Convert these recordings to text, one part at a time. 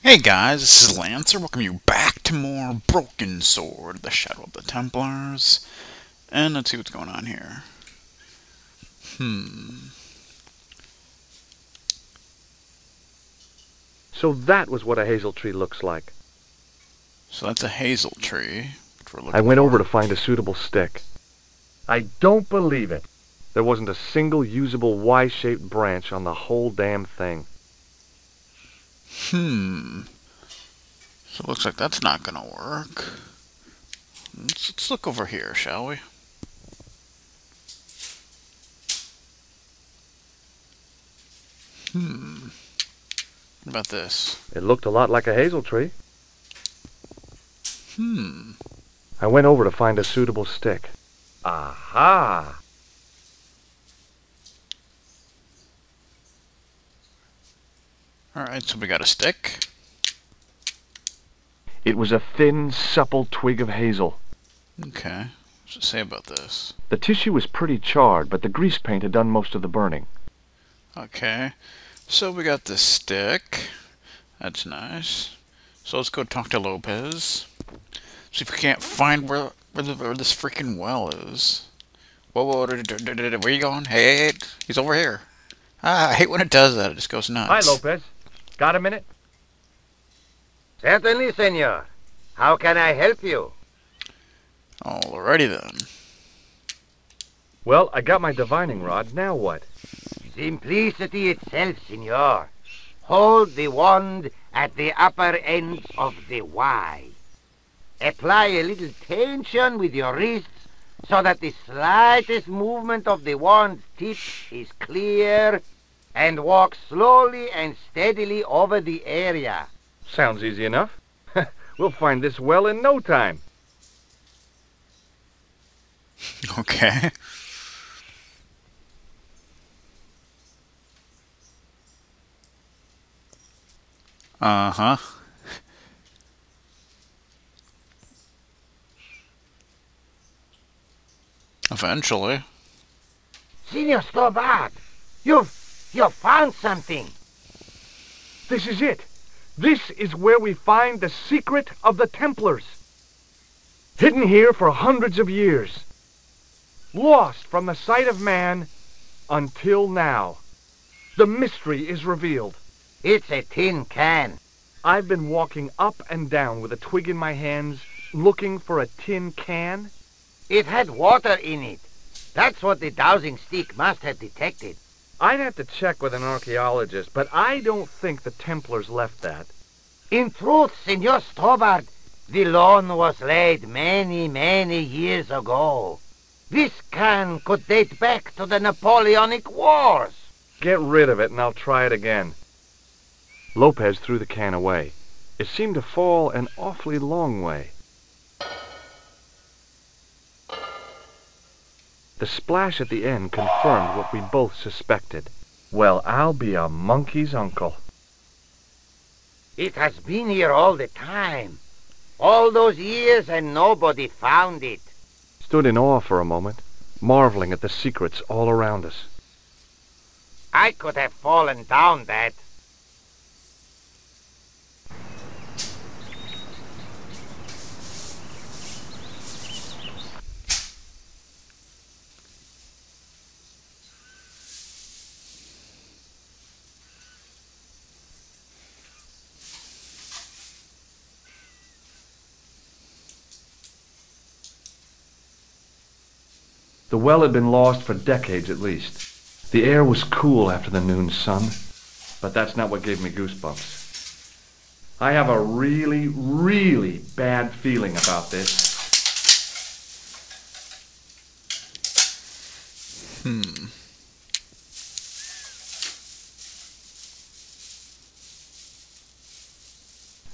Hey guys, this is Lancer. Welcome you back to more Broken Sword, the Shadow of the Templars. And let's see what's going on here. So that was what a hazel tree looks like. So that's a hazel tree, which we're I looking went for. over to find a suitable stick. I don't believe it. There wasn't a single usable Y-shaped branch on the whole damn thing. So it looks like that's not gonna work. Let's look over here, shall we? What about this? It looked a lot like a hazel tree. I went over to find a suitable stick. Aha! Alright, so we got a stick. It was a thin, supple twig of hazel. Okay, what's it say about this? The tissue was pretty charred, but the grease paint had done most of the burning. Okay, so we got this stick. That's nice. So let's go talk to Lopez. See if we can't find where this freaking well is. Whoa, where you going? Hey, he's over here. I hate when it does that. It just goes nuts. Hi, Lopez. Got a minute? Certainly, senor. How can I help you? Alrighty then. Well, I got my divining rod. Now what? Simplicity itself, senor. Hold the wand at the upper end of the Y. Apply a little tension with your wrists so that the slightest movement of the wand's tip is clear, and walk slowly and steadily over the area. Sounds easy enough. We'll find this well in no time. Okay. Uh-huh. Eventually. Senor Stobart, you've found something. This is it. This is where we find the secret of the Templars. Hidden here for hundreds of years. Lost from the sight of man until now. The mystery is revealed. It's a tin can. I've been walking up and down with a twig in my hands, looking for a tin can. It had water in it. That's what the dowsing stick must have detected. I'd have to check with an archaeologist, but I don't think the Templars left that. In truth, Senor Stobart, the loan was laid many, many years ago. This can could date back to the Napoleonic Wars. Get rid of it and I'll try it again. Lopez threw the can away. It seemed to fall an awfully long way. The splash at the end confirmed what we both suspected. Well, I'll be a monkey's uncle. It has been here all the time. All those years and nobody found it. Stood in awe for a moment, marveling at the secrets all around us. I could have fallen down that. The well had been lost for decades at least. The air was cool after the noon sun, but that's not what gave me goosebumps. I have a really, really bad feeling about this.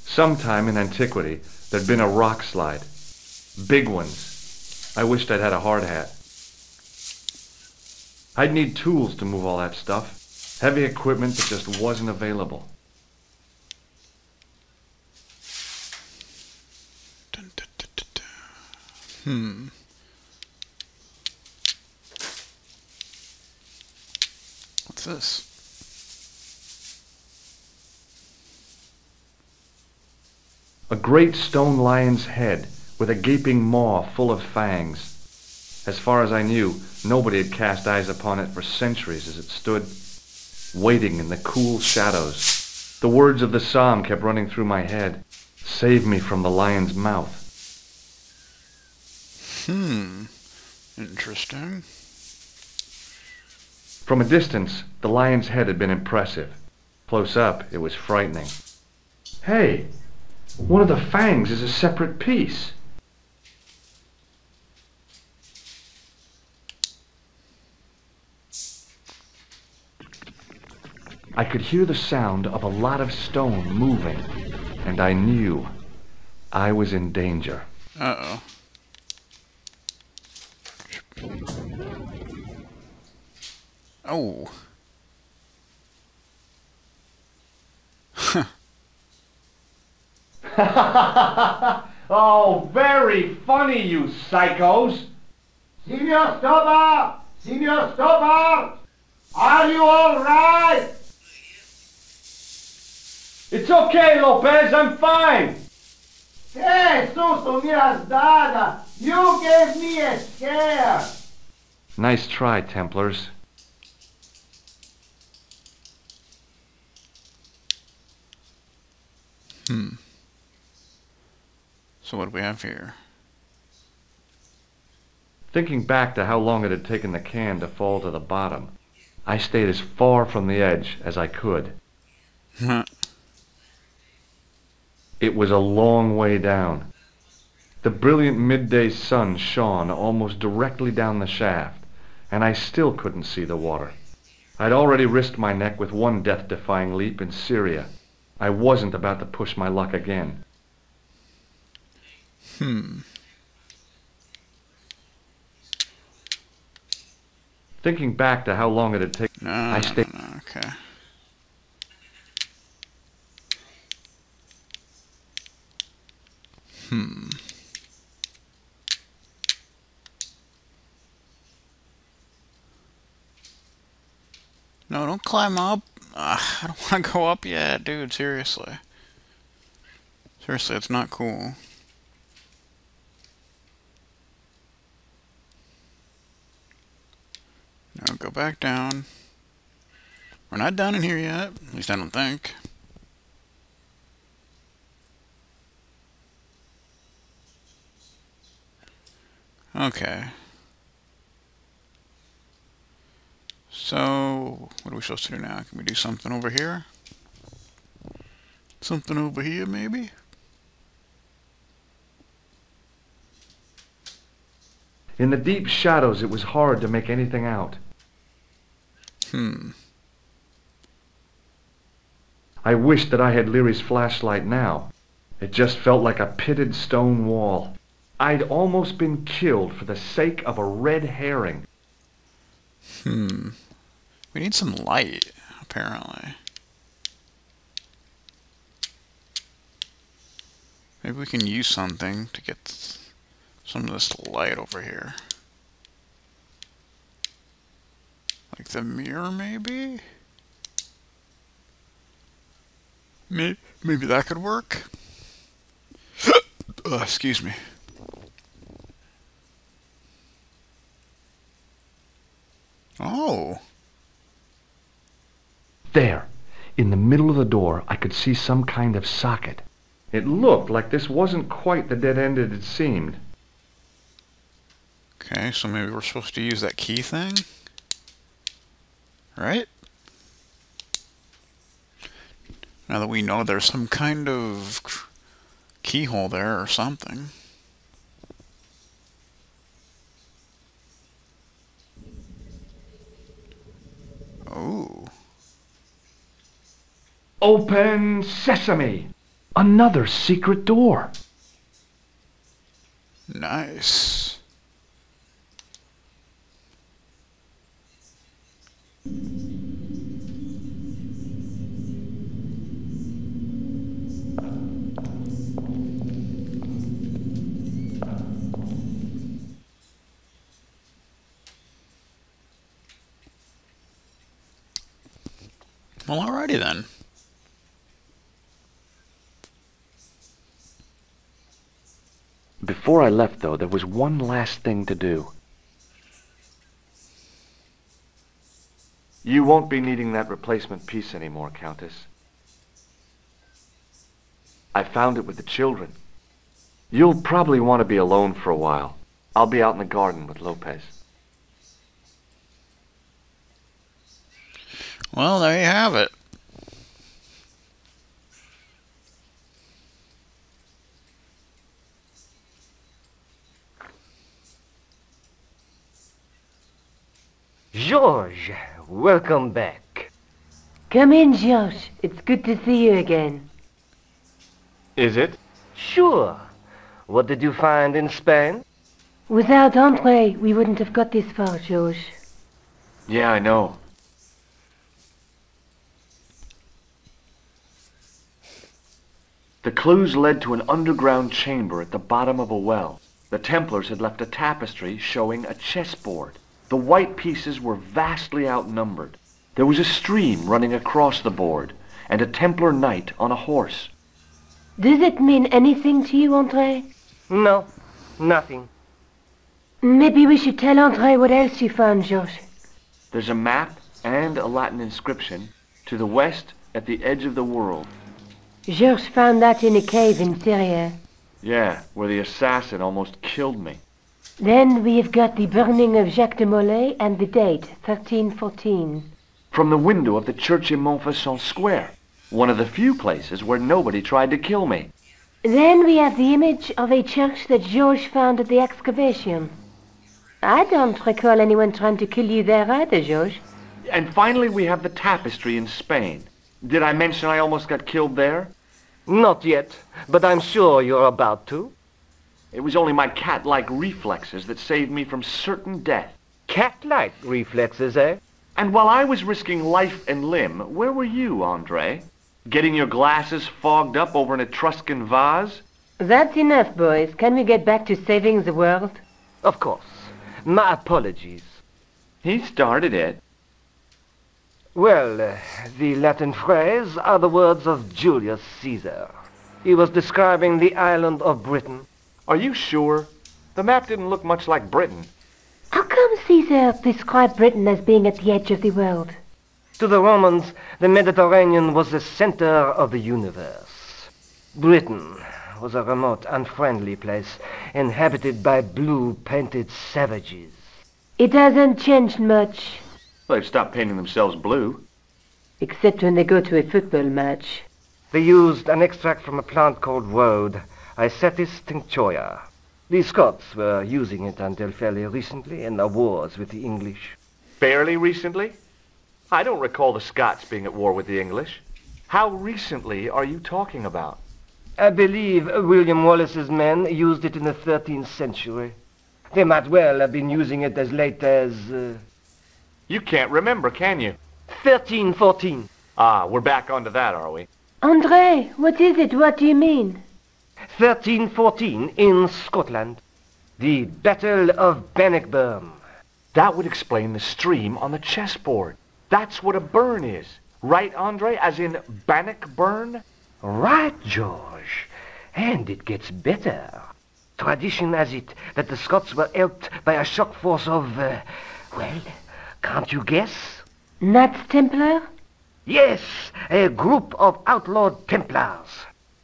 Sometime in antiquity, there'd been a rock slide. Big ones. I wished I'd had a hard hat. I'd need tools to move all that stuff. Heavy equipment that just wasn't available. Dun, dun, dun, dun, dun. What's this? A great stone lion's head with a gaping maw full of fangs. As far as I knew, nobody had cast eyes upon it for centuries as it stood, waiting in the cool shadows. The words of the psalm kept running through my head. Save me from the lion's mouth. Interesting. From a distance, the lion's head had been impressive. Close up, it was frightening. Hey, one of the fangs is a separate piece. I could hear the sound of a lot of stone moving, and I knew I was in danger. Uh-oh. Oh. Oh, very funny, you psychos! Signor Stopper! Signor Stopper! Are you all right? It's okay, Lopez, I'm fine! Hey, susto mi has dada! You gave me a scare! Nice try, Templars. So what do we have here? Thinking back to how long it had taken the can to fall to the bottom, I stayed as far from the edge as I could. It was a long way down. The brilliant midday sun shone almost directly down the shaft, and I still couldn't see the water. I'd already risked my neck with one death-defying leap in Syria. I wasn't about to push my luck again. Thinking back to how long it had taken, No, no. Okay. No, don't climb up. I don't want to go up yet, dude. Seriously. Seriously, it's not cool. Now go back down. We're not down in here yet. At least I don't think. Okay. So, what are we supposed to do now? Can we do something over here? Something over here, maybe? in the deep shadows it was hard to make anything out. I wished that I had Leary's flashlight now. It just felt like a pitted stone wall. I'd almost been killed for the sake of a red herring. We need some light, apparently. Maybe we can use something to get some of this light over here. Like the mirror, maybe? Maybe that could work? Excuse me. Oh. There, in the middle of the door, I could see some kind of socket. It looked like this wasn't quite the dead end it had seemed. Okay, so maybe we're supposed to use that key thing? Right? Now that we know there's some kind of keyhole there or something. Oh. Open sesame! Another secret door. Nice. Well, alrighty then. Before I left, though, there was one last thing to do. You won't be needing that replacement piece anymore, Countess. I found it with the children. You'll probably want to be alone for a while. I'll be out in the garden with Lopez. Well, there you have it. George, welcome back. Come in, George. It's good to see you again. Is it? Sure. What did you find in Spain? Without Andre, we wouldn't have got this far, George. Yeah, I know. The clues led to an underground chamber at the bottom of a well. The Templars had left a tapestry showing a chessboard. The white pieces were vastly outnumbered. There was a stream running across the board, and a Templar knight on a horse. Does it mean anything to you, Andre? No, nothing. Maybe we should tell Andre what else you found, George. There's a map and a Latin inscription to the west at the edge of the world. George found that in a cave in Syria. Yeah, where the assassin almost killed me. Then we have got the burning of Jacques de Molay and the date, 1314. From the window of the church in Montfaucon Square, one of the few places where nobody tried to kill me. Then we have the image of a church that George found at the excavation. I don't recall anyone trying to kill you there either, George. And finally we have the tapestry in Spain. Did I mention I almost got killed there? Not yet, but I'm sure you're about to. It was only my cat-like reflexes that saved me from certain death. Cat-like reflexes, eh? And while I was risking life and limb, where were you, Andre? Getting your glasses fogged up over an Etruscan vase? That's enough, boys. Can we get back to saving the world? Of course. My apologies. He started it. Well, the Latin phrase are the words of Julius Caesar. He was describing the island of Britain. Are you sure? The map didn't look much like Britain. How come Caesar described Britain as being at the edge of the world? To the Romans, the Mediterranean was the center of the universe. Britain was a remote, unfriendly place, inhabited by blue-painted savages. It hasn't changed much. They've stopped painting themselves blue. Except when they go to a football match. They used an extract from a plant called woad, Icetis tinctoria. The Scots were using it until fairly recently in the wars with the English. Fairly recently? I don't recall the Scots being at war with the English. How recently are you talking about? I believe William Wallace's men used it in the 13th century. They might well have been using it as late as... You can't remember, can you? 1314. Ah, we're back onto that, are we? Andre, what is it? What do you mean? 1314 in Scotland. The Battle of Bannockburn. That would explain the stream on the chessboard. That's what a burn is. Right, Andre? As in Bannockburn? Right, George. And it gets better. Tradition has it that the Scots were helped by a shock force of, well, can't you guess? Knights Templar? Yes, a group of outlawed Templars.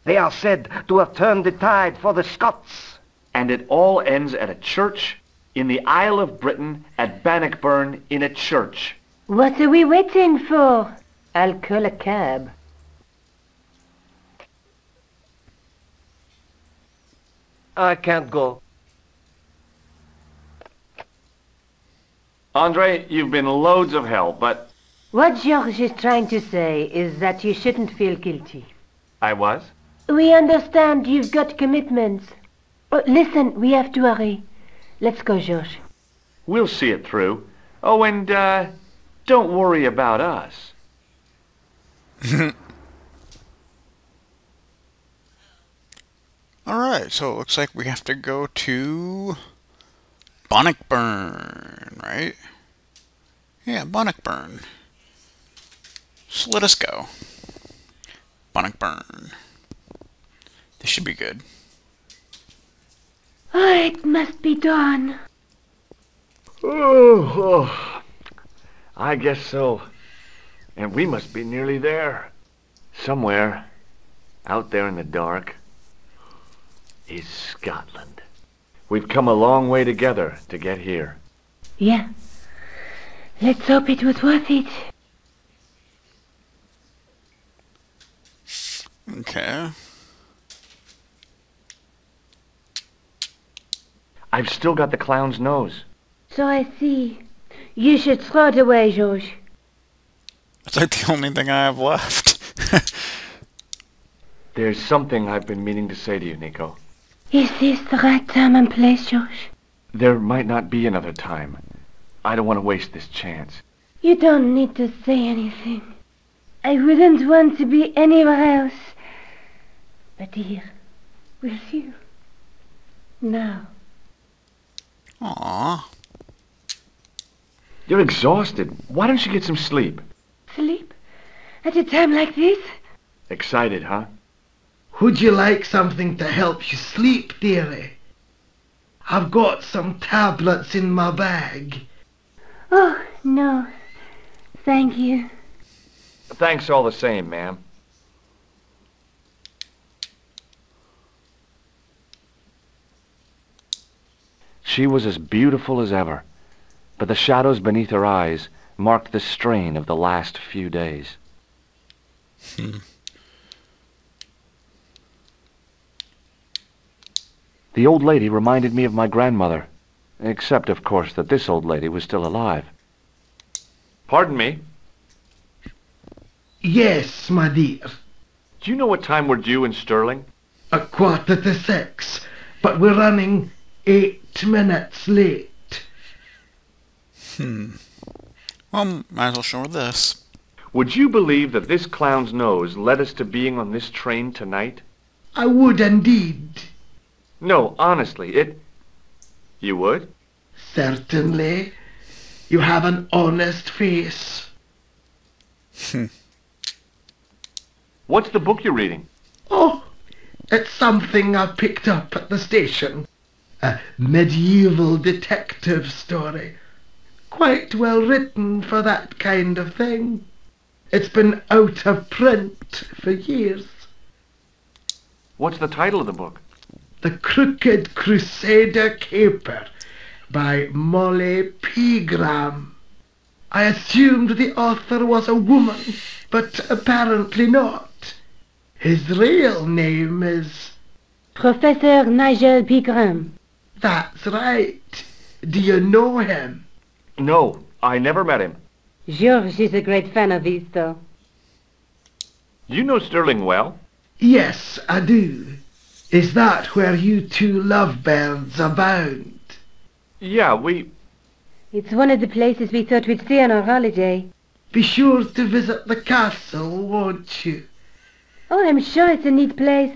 They are said to have turned the tide for the Scots. And it all ends at a church in the Isle of Britain at Bannockburn in a church. What are we waiting for? I'll call a cab. I can't go. Andre, you've been loads of help, but... What George is trying to say is that you shouldn't feel guilty. I was? We understand you've got commitments. Oh, listen, we have to hurry. Let's go, George. We'll see it through. Oh, and, don't worry about us. Alright, so it looks like we have to go to Bannockburn, right? Yeah, Bannockburn. So let us go. Bannockburn. This should be good. Oh, it must be dawn. Oh, I guess so. And we must be nearly there. Somewhere, out there in the dark, is Scotland. We've come a long way together to get here. Yeah. Let's hope it was worth it. Okay. I've still got the clown's nose. So I see. You should throw it away, George. It's like the only thing I have left. There's something I've been meaning to say to you, Nico. Is this the right time and place, George? There might not be another time. I don't want to waste this chance. You don't need to say anything. I wouldn't want to be anywhere else but here, with you. Now. Aww. You're exhausted. Why don't you get some sleep? Sleep? At a time like this? Excited, huh? Would you like something to help you sleep, dearie? I've got some tablets in my bag. Oh, no. Thank you. Thanks all the same, ma'am. She was as beautiful as ever, but the shadows beneath her eyes marked the strain of the last few days. The old lady reminded me of my grandmother, except, of course, that this old lady was still alive. Pardon me. Yes, my dear. Do you know what time we're due in Stirling? 6:15, but we're running 8 minutes late. Well, might as well show her this. Would you believe that this clown's nose led us to being on this train tonight? I would indeed. No, honestly, it... You would? Certainly. You have an honest face. What's the book you're reading? Oh, it's something I picked up at the station. A medieval detective story. Quite well written for that kind of thing. It's been out of print for years. What's the title of the book? The Crooked Crusader Caper by Molly Pegram. I assumed the author was a woman, but apparently not. His real name is... Professor Nigel Pegram. That's right. Do you know him? No, I never met him. George is a great fan of his, though. You know Stirling well? Yes, I do. Is that where you two lovebirds abound? Yeah, It's one of the places we thought we'd see on our holiday. Be sure to visit the castle, won't you? Oh, I'm sure it's a neat place,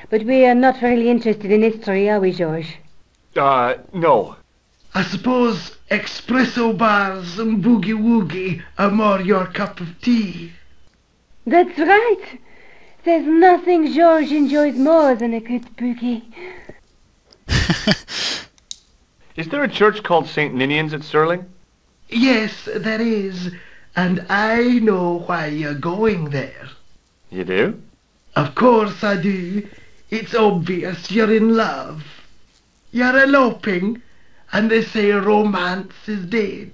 but we are not really interested in history, are we, George? No. I suppose espresso bars and boogie-woogie are more your cup of tea. That's right. There's nothing George enjoys more than a good boogie. Is there a church called St. Ninian's at Stirling? Yes, there is, and I know why you're going there. You do? Of course I do. It's obvious you're in love. You're eloping, and they say romance is dead.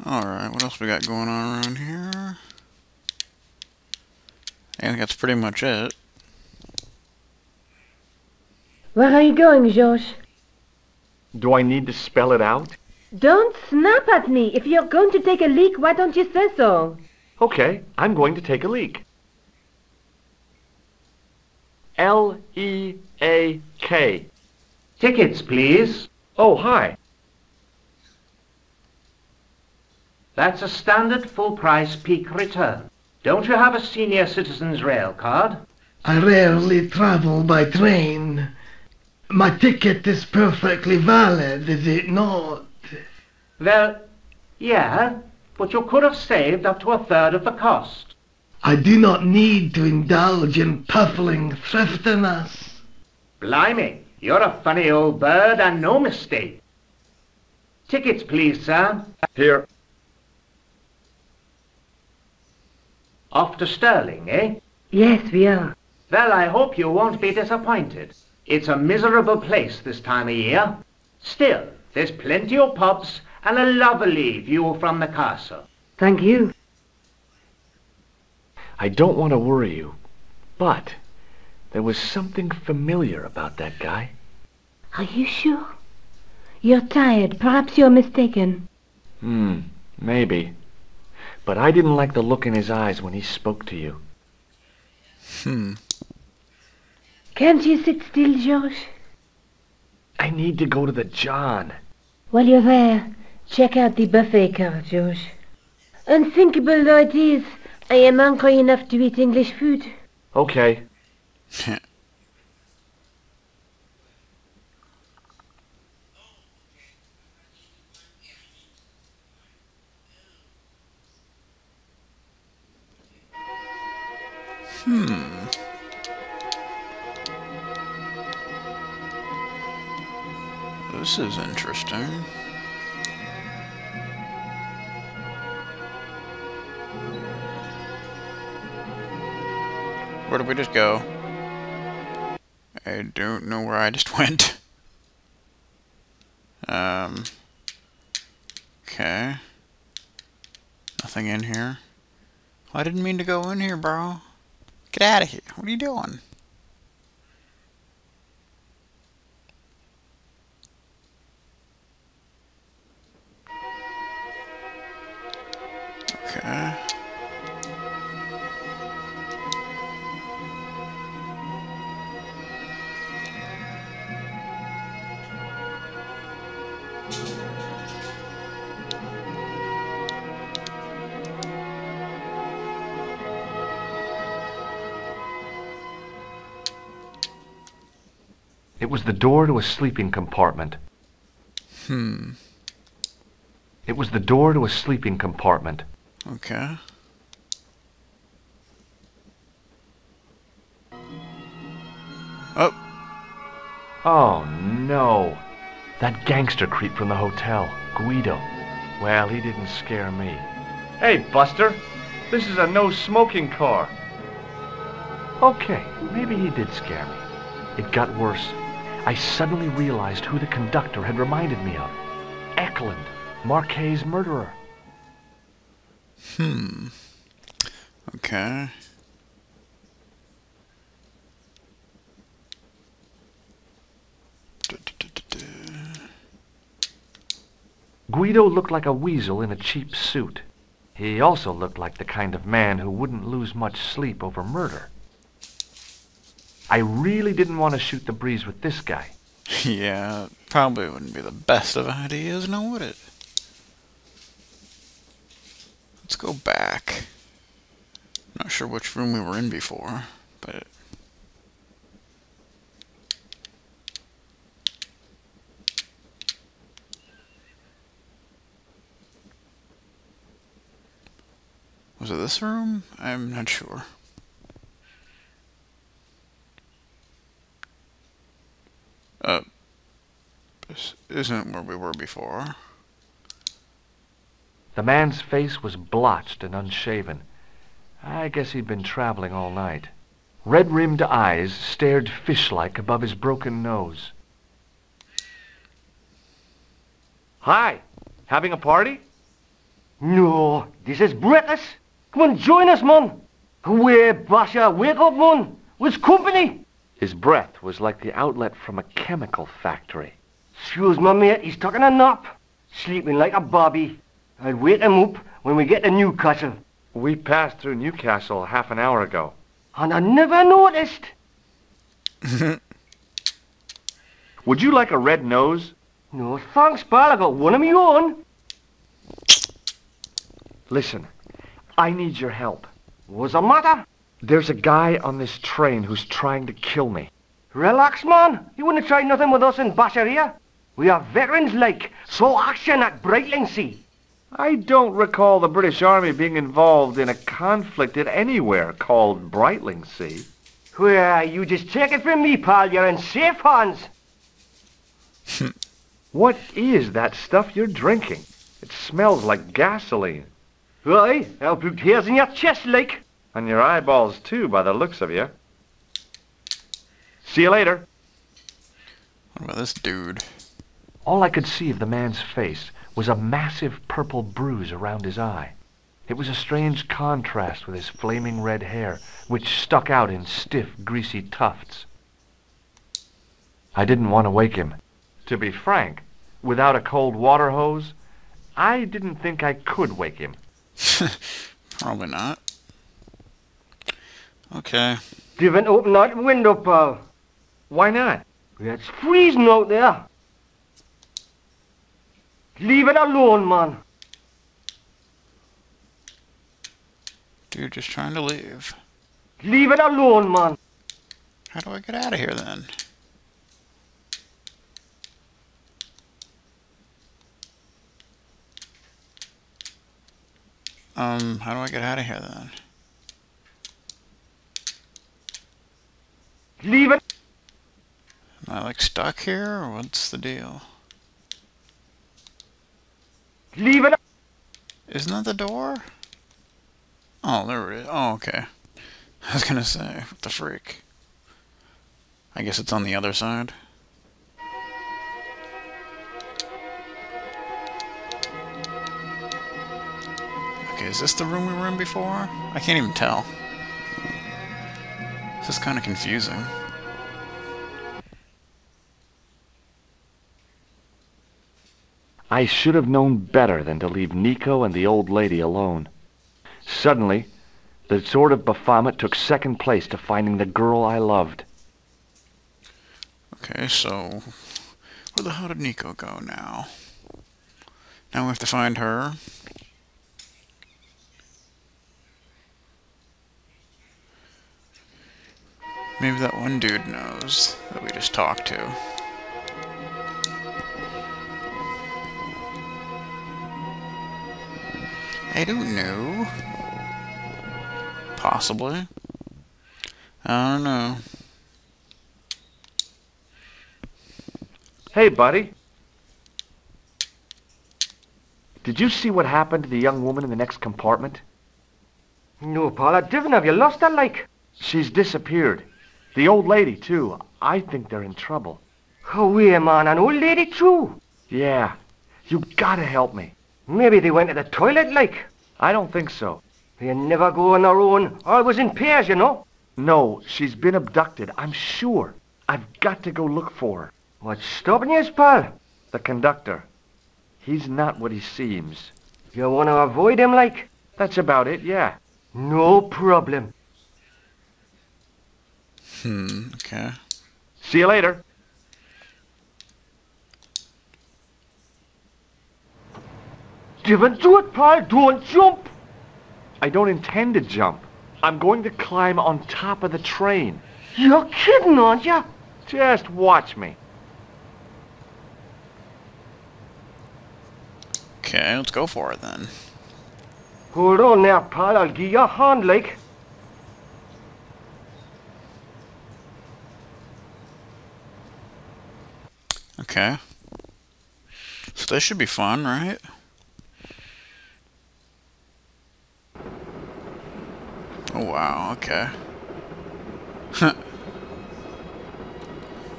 Alright, what else we got going on around here? I think that's pretty much it. Where are you going, George? Do I need to spell it out? Don't snap at me. If you're going to take a leak, why don't you say so? Okay, I'm going to take a leak. L-E-A-K. Tickets, please. Oh, hi. That's a standard full-price peak return. Don't you have a senior citizen's rail card? I rarely travel by train. My ticket is perfectly valid, is it not? Well, yeah, but you could have saved up to 1/3 of the cost. I do not need to indulge in puffling thriftiness. Blimey, you're a funny old bird and no mistake. Tickets, please, sir. Here. Off to Stirling, eh? Yes, we are. Well, I hope you won't be disappointed. It's a miserable place this time of year. Still, there's plenty of pubs and a lovely view from the castle. Thank you. I don't want to worry you, but there was something familiar about that guy. Are you sure? You're tired. Perhaps you're mistaken. Maybe. But I didn't like the look in his eyes when he spoke to you. Can't you sit still, George? I need to go to the John. While you're there, check out the buffet car, George. Unthinkable though it is, I am hungry enough to eat English food. Okay. This is interesting. Where did we just go? I don't know where I just went. Okay. Nothing in here. I didn't mean to go in here, bro. Get out of here. What are you doing? Okay. It was the door to a sleeping compartment. It was the door to a sleeping compartment. Okay. Oh. Oh, no. That gangster creep from the hotel, Guido. Well, he didn't scare me. Hey, Buster. This is a no-smoking car. Okay, maybe he did scare me. It got worse. I suddenly realized who the conductor had reminded me of. Eklund, Marquet's murderer. Okay. Guido looked like a weasel in a cheap suit. He also looked like the kind of man who wouldn't lose much sleep over murder. I really didn't want to shoot the breeze with this guy. Yeah, probably wouldn't be the best of ideas, now would it? Let's go back. Not sure which room we were in before, but... Was it this room? I'm not sure. This isn't where we were before. The man's face was blotched and unshaven. I guess he'd been traveling all night. Red-rimmed eyes stared fish-like above his broken nose. Hi! Having a party? No, this is breakfast. Come on, join us, man. Away, Basha, wake up, man. What's company? His breath was like the outlet from a chemical factory. Excuse me, mate, he's taking a nap. Sleeping like a bobby. I'll wake him up when we get to Newcastle. We passed through Newcastle half an hour ago. And I never noticed. Would you like a red nose? No, thanks, pal. I got one of my own. Listen, I need your help. What's the matter? There's a guy on this train who's trying to kill me. Relax, man. You wouldn't try nothing with us in Basharia. We are veterans like, so action at Brightling Sea. I don't recall the British Army being involved in a conflict at anywhere called Brightling Sea. Well, you just take it from me, pal. You're in safe hands. What is that stuff you're drinking? It smells like gasoline. Right, I'll put hairs in your chest, like. On your eyeballs, too, by the looks of you. See you later. What about this dude? All I could see of the man's face was a massive purple bruise around his eye. It was a strange contrast with his flaming red hair, which stuck out in stiff, greasy tufts. I didn't want to wake him. To be frank, without a cold water hose, I didn't think I could wake him. Probably not. Okay. Don't open that window, pal. Why not? It's freezing out there. Leave it alone, man. Dude, just trying to leave. Leave it alone, man. How do I get out of here then? How do I get out of here then? Leave it. Am I like stuck here or what's the deal? Leave it. Isn't that the door? Oh, there it is. Oh, okay. I was gonna say, what the freak? I guess it's on the other side. Okay, is this the room we were in before? I can't even tell. This is kind of confusing. I should have known better than to leave Nico and the old lady alone. Suddenly, the sword of Baphomet took second place to finding the girl I loved. Okay, so where the hell did Nico go now? Now we have to find her. Maybe that one dude knows that we just talked to. I don't know. Possibly. I don't know. Hey, buddy. Did you see what happened to the young woman in the next compartment? No, pal, I didn't. Have you lost her, like? She's disappeared. The old lady, too. I think they're in trouble. Oh, yeah, man, an old lady, too. Yeah. You gotta help me. Maybe they went to the toilet, like. I don't think so. They never go on their own. Always in pairs, you know. No, she's been abducted, I'm sure. I've got to go look for her. What's stopping you, pal? The conductor. He's not what he seems. You want to avoid him, like? That's about it, yeah. No problem. Okay. See you later. Don't do it, pal. Don't jump. I don't intend to jump. I'm going to climb on top of the train. You're kidding, aren't you? Just watch me. Okay, let's go for it then. Hold on there, pal. I'll give you a hand, like. Okay. So this should be fun, right? Oh wow, okay.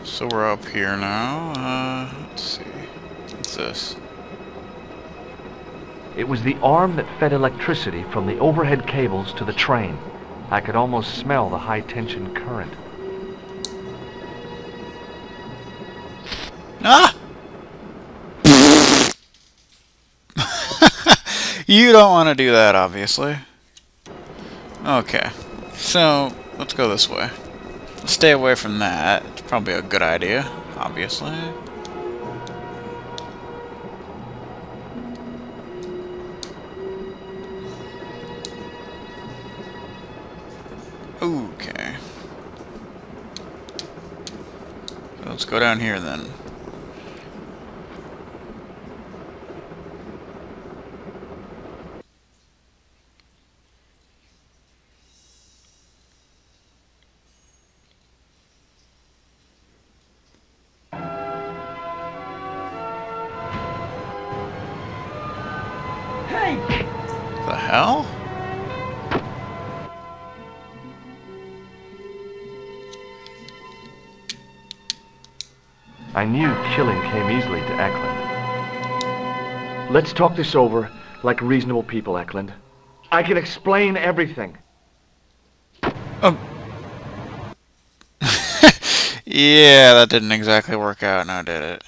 So we're up here now. Let's see. What's this? It was the arm that fed electricity from the overhead cables to the train. I could almost smell the high-tension current. Ah! You don't want to do that, obviously. Okay. So, let's go this way. Let's stay away from that. It's probably a good idea, obviously. Okay. So let's go down here then. hell? I knew killing came easily to Eklund. Let's talk this over like reasonable people, Eklund. I can explain everything. Yeah, that didn't exactly work out, now did it?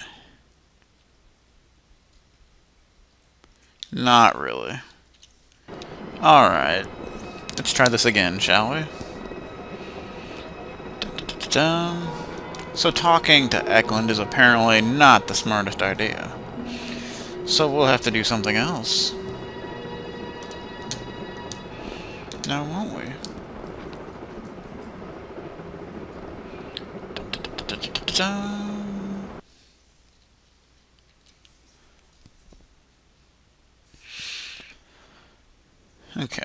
Not really. Alright. Let's try this again, shall we? Dun-dun-dun-dun. So talking to Eklund is apparently not the smartest idea. So we'll have to do something else. Now, won't we? Dun-dun-dun-dun-dun-dun. Okay.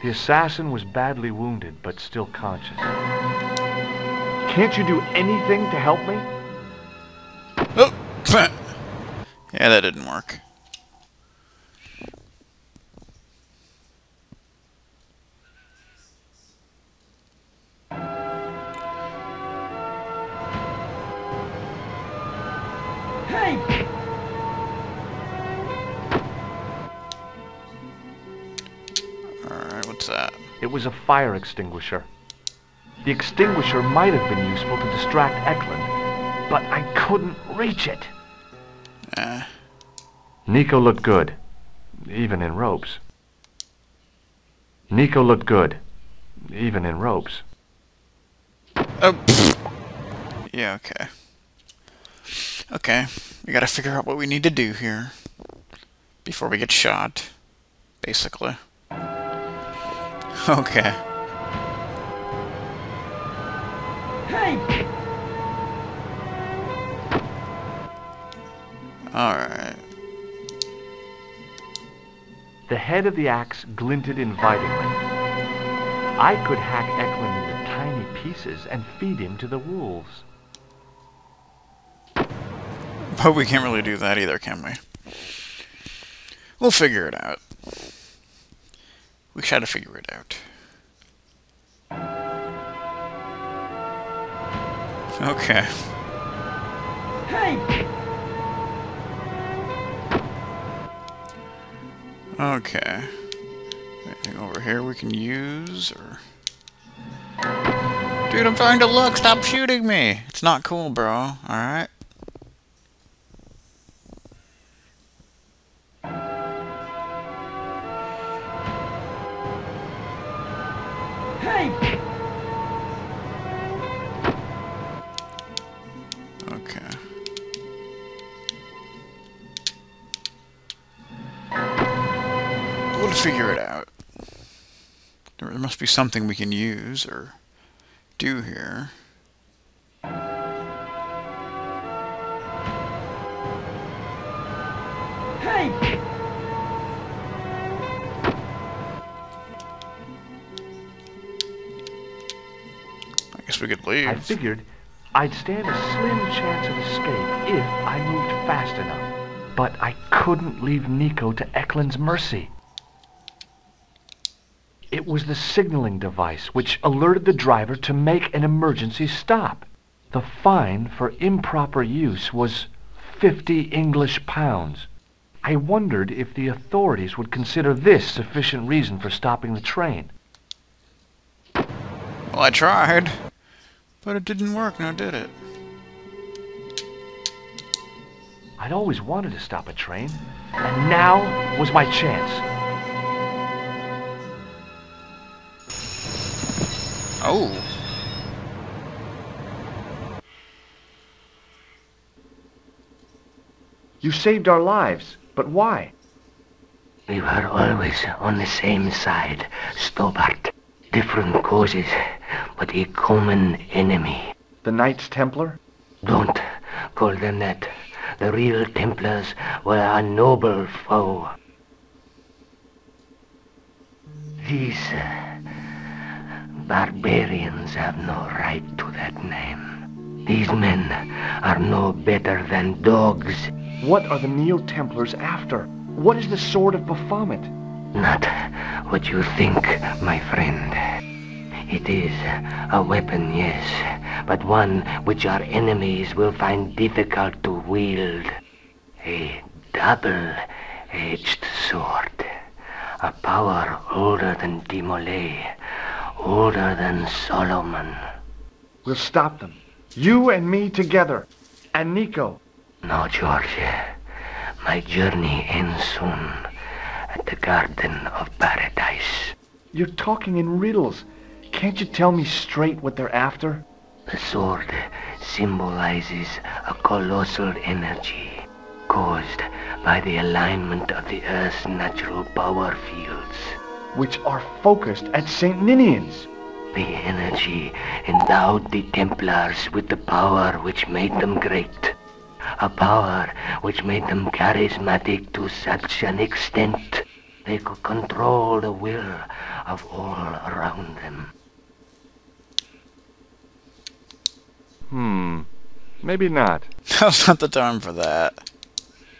The assassin was badly wounded, but still conscious. Can't you do anything to help me? Oh! Yeah, that didn't work. Alright, what's that? It was a fire extinguisher. The extinguisher might have been useful to distract Eklund, but I couldn't reach it. Nico looked good, even in robes. Nico looked good, even in robes. Oh, yeah, okay. Okay, we gotta figure out what we need to do here before we get shot, basically. Okay. Alright. The head of the axe glinted invitingly. I could hack Eklund into tiny pieces and feed him to the wolves. But we can't really do that either, can we? We'll figure it out. We try to figure it out. Okay. Okay. Anything over here we can use, or... Dude, I'm trying to look! Stop shooting me! It's not cool, bro. Alright? Okay. We'll figure it out. There must be something we can use or do here. I guess we could leave. I figured I'd stand a slim chance of escape if I moved fast enough. But I couldn't leave Nico to Eklund's mercy. It was the signaling device which alerted the driver to make an emergency stop. The fine for improper use was 50 English pounds. I wondered if the authorities would consider this sufficient reason for stopping the train. Well, I tried, but it didn't work, now did it? I'd always wanted to stop a train, and now was my chance. Oh. You saved our lives, but why? We were always on the same side, Stobart. Different causes, but a common enemy. The Knights Templar? Don't call them that. The real Templars were a noble foe. is. Barbarians have no right to that name. These men are no better than dogs. What are the Neo-Templars after? What is the Sword of Baphomet? Not what you think, my friend. It is a weapon, yes, but one which our enemies will find difficult to wield. A double-edged sword. A power older than Demolay, older than Solomon. We'll stop them. You and me together. And Nico. No, George. My journey ends soon at the Garden of Paradise. You're talking in riddles. Can't you tell me straight what they're after? The sword symbolizes a colossal energy caused by the alignment of the Earth's natural power fields. Which are focused at St. Ninian's. The energy endowed the Templars with the power which made them great. A power which made them charismatic to such an extent they could control the will of all around them. Maybe not. Now's not the time for that.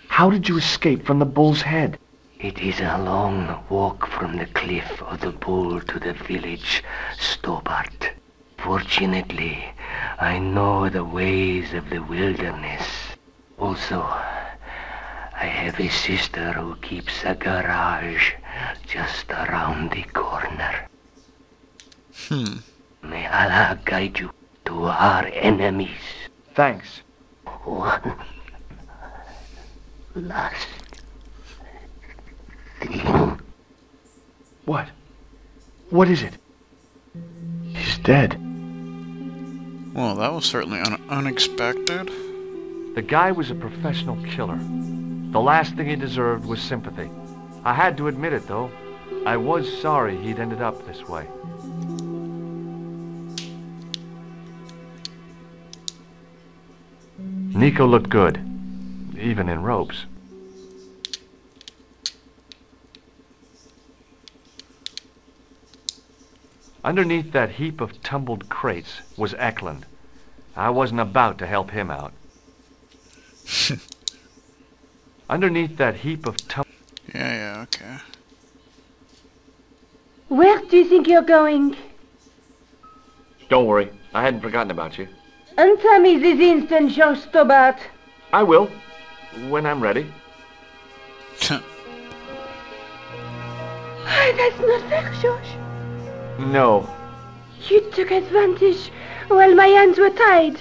How did you escape from the Bull's Head? It is a long walk from the cliff of the Bull to the village Stobart. Fortunately, I know the ways of the wilderness. Also, I have a sister who keeps a garage just around the corner. May Allah guide you to our enemies. Thanks. One last thing. What? What is it? He's dead. Well, that was certainly unexpected. The guy was a professional killer. The last thing he deserved was sympathy. I had to admit it, though. I was sorry he'd ended up this way. Nico looked good, even in robes. Underneath that heap of tumbled crates was Eklund. I wasn't about to help him out. Underneath that heap of Yeah, okay. Where do you think you're going? Don't worry, I hadn't forgotten about you. Answer me this instant, George Stobart. I will, when I'm ready. That's not fair, George. No. You took advantage while my hands were tied.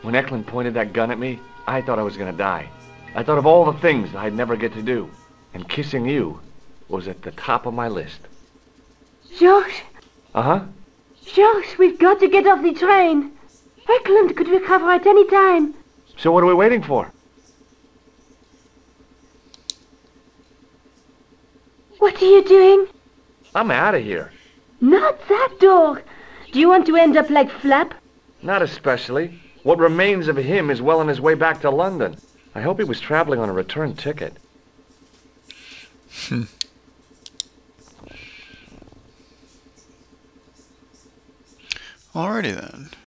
When Eklund pointed that gun at me, I thought I was gonna die. I thought of all the things I'd never get to do, and kissing you was at the top of my list. George, Uh-huh. George, we've got to get off the train. Eklund could recover at any time. So what are we waiting for? What are you doing? I'm out of here. Not that door. Do you want to end up like Flap? Not especially. What remains of him is well on his way back to London. I hope he was traveling on a return ticket. Alrighty then.